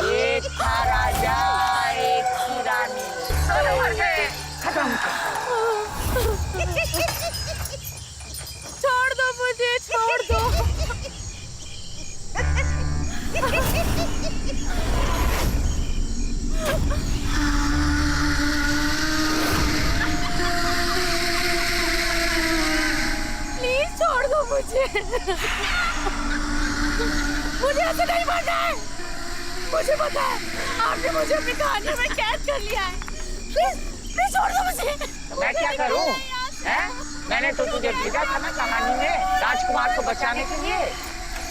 एक था राजा एक थी रानी, दोनों मर गए, खत्म। छोड़ दो मुझे, छोड़ दो। प्लीज छोड़ दो मुझे। मुझे ऐसे नहीं मरना है। मुझे पता है आपने मुझे अपनी कहानी में कैद कर लिया है। प्लीज प्लीज छोड़ दो मुझे। मैं क्या करूं? हैं? मैंने तो तुझे भेजा था ना कहानी में राजकुमार को बचाने के लिए,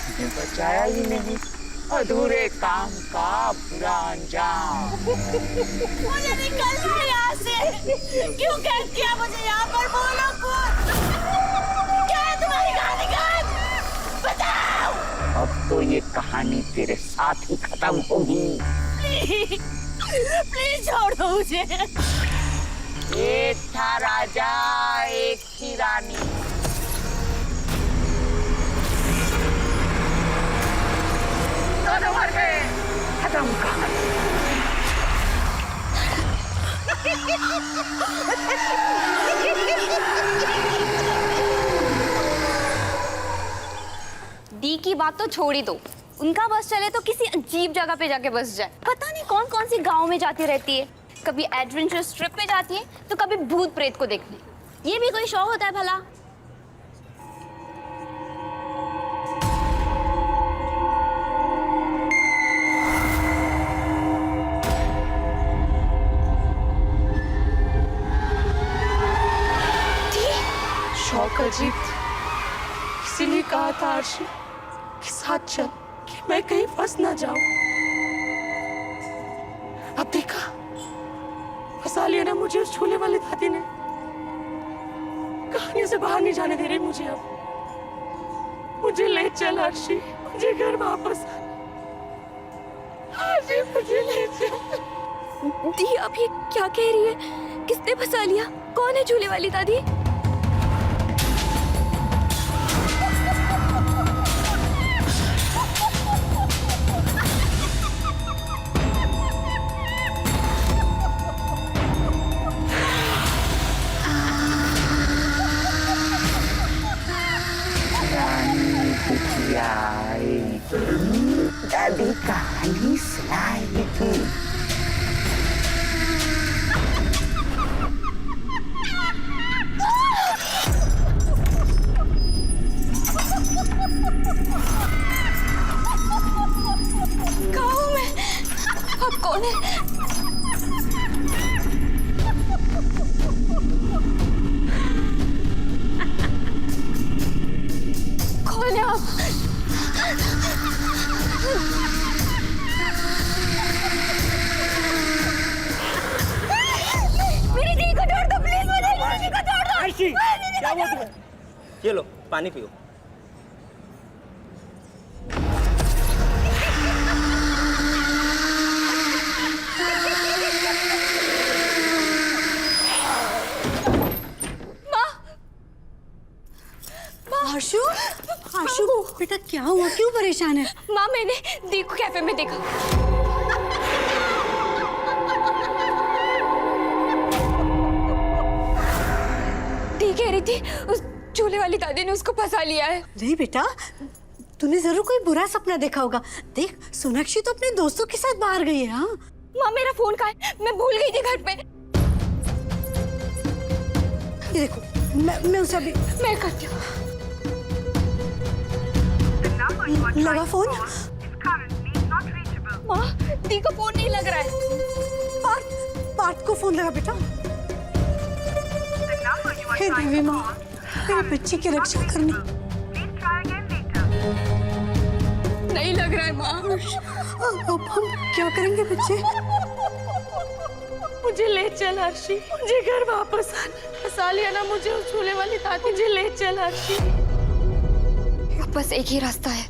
तुझे बचाया ही नहीं। अधूरे काम का बुरा अंजाम। मुझे निकलना है यहाँ से। क्यों कैद किया मुझे यहाँ पर? बोलो कुछ। क्या है तुम्हारी कहानी का? बताओ। अब तो ये कहानी तेरे साथ ही खत्म होगी। प्लीज छोड़ दो मुझे। एक था राजा एक थी रानी, दोनों मर गए, खत्म कहानी। डी की बात तो छोड़ ही दो, उनका बस चले तो किसी अजीब जगह पे जाके बस जाए। पता नहीं कौन कौन सी गांव में जाती रहती है, कभी एडवेंचरस ट्रिप पे जाती है तो कभी भूत प्रेत को देखने। ये भी कोई शौक होता है भला? शौक अजीब था, इसीलिए कहा था अर्शी कि साथ चल कि मैं कहीं फंस ना जाऊं। अब देखा, फंसा लिया ना मुझे उस झूले वाली दादी ने। कहानी से बाहर नहीं जाने दे रही मुझे। अब मुझे ले चल अर्शी, मुझे घर वापस अर्शी, मुझे ले चल। दी अब ये क्या कह रही है? किसने फंसा लिया? कौन है झूले वाली दादी? दादी कहानी सुनाएगी। गाँव में अब कौन है? कौन है आप? मेरी दी को छोड़ दो प्लीज, मुझे मेरी दी को छोड़ दो। अर्शी, क्या हुआ तुम्हें? ये लो पानी पियो। आशु, आशु बेटा क्या हुआ? क्यों परेशान है? माँ मैंने दी को कैफे में देखा। दी कह रही थी उस झूले वाली दादी ने उसको फंसा लिया है। नहीं बेटा, तूने जरूर कोई बुरा सपना देखा होगा। देख, सोनाक्षी तो अपने दोस्तों के साथ बाहर गई है। हाँ माँ मेरा फोन कहाँ है? मैं भूल गई थी घर पे। ये देखो, मैं उसे अभी मैं करती हूँ। लगा फोन। माँ दी को फोन नहीं लग रहा है। पार्थ को फोन लगा बेटा। हे देवी माँ, मेरे बच्चे की रक्षा करनी। नहीं लग रहा है माँ। अब हम क्या करेंगे बच्चे? मुझे ले चल अर्शी, मुझे घर वापस आना। फंसा लिया ना मुझे उस झूले वाली दादी। मुझे ले चल अर्शी। बस एक ही रास्ता है।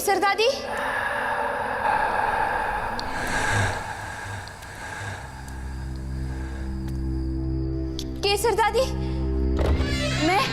केसर दादी, केसर दादी, मैं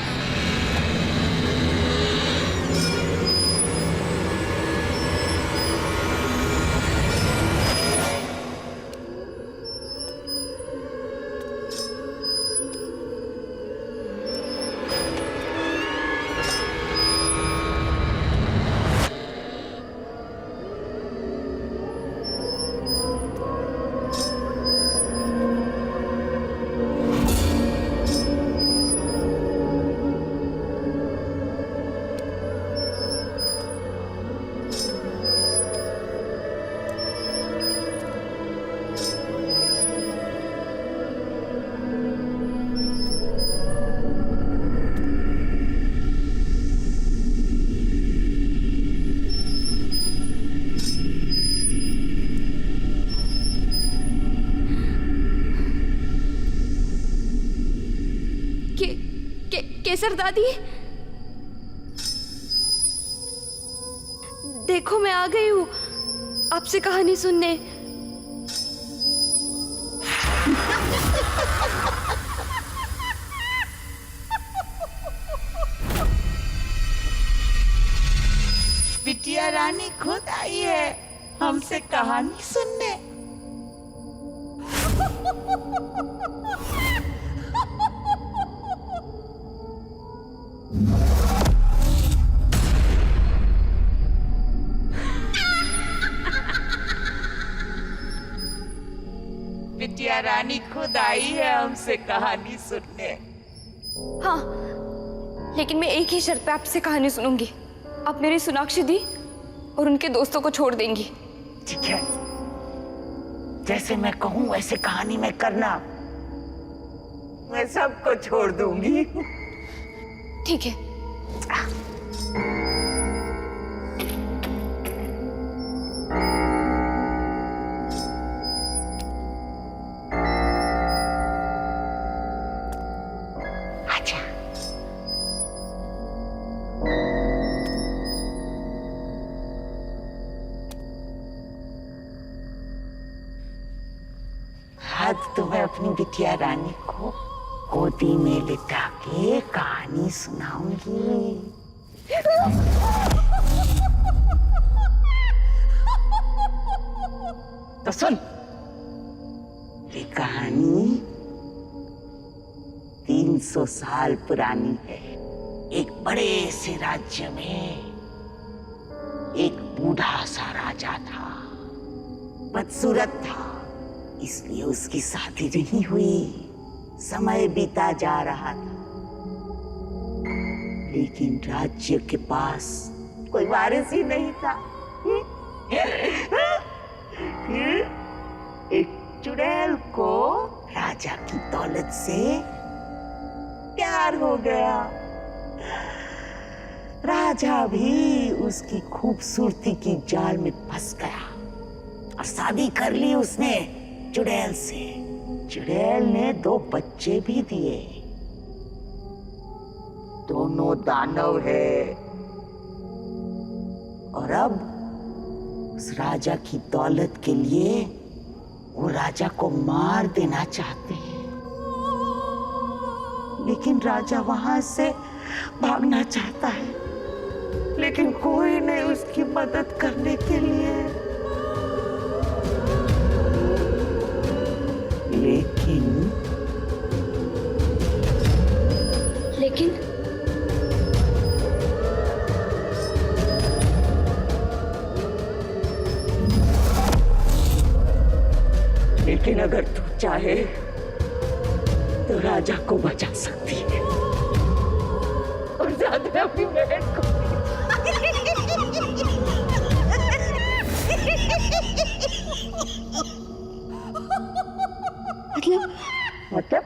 केसर दादी, देखो मैं आ गई हूँ आपसे कहानी सुनने। बिटिया रानी खुद आई है हमसे कहानी सुनने। बिटिया रानी खुद आई है हमसे कहानी सुनने। हाँ, लेकिन मैं एक ही शर्त पे आपसे कहानी सुनूंगी। आप मेरी सोनाक्षी दी और उनके दोस्तों को छोड़ देंगी। ठीक है, जैसे मैं कहूँ वैसे कहानी में करना। मैं सबको छोड़ दूंगी। ठीक है। आज तो मैं अपनी बिटिया रानी को गोदी में लिटा के कहानी सुनाऊंगी। तो सुन, ये कहानी 300 साल पुरानी है। एक बड़े से राज्य में एक बूढ़ा सा राजा था। बदसूरत था, इसलिए उसकी शादी नहीं हुई। समय बीता जा रहा था, लेकिन राज्य के पास कोई वारिस ही नहीं था। फिर एक चुड़ैल को राजा की दौलत से प्यार हो गया। राजा भी उसकी खूबसूरती की जाल में फंस गया और शादी कर ली उसने चुड़ैल से। चुड़ैल ने 2 बच्चे भी दिए। दोनों दानव है और अब उस राजा की दौलत के लिए वो राजा को मार देना चाहते हैं। लेकिन राजा वहां से भागना चाहता है, लेकिन कोई नहीं उसकी मदद करने के लिए। लेकिन अगर तू चाहे तो राजा को बचा सकती है और साथ में अपनी बहन को। मतलब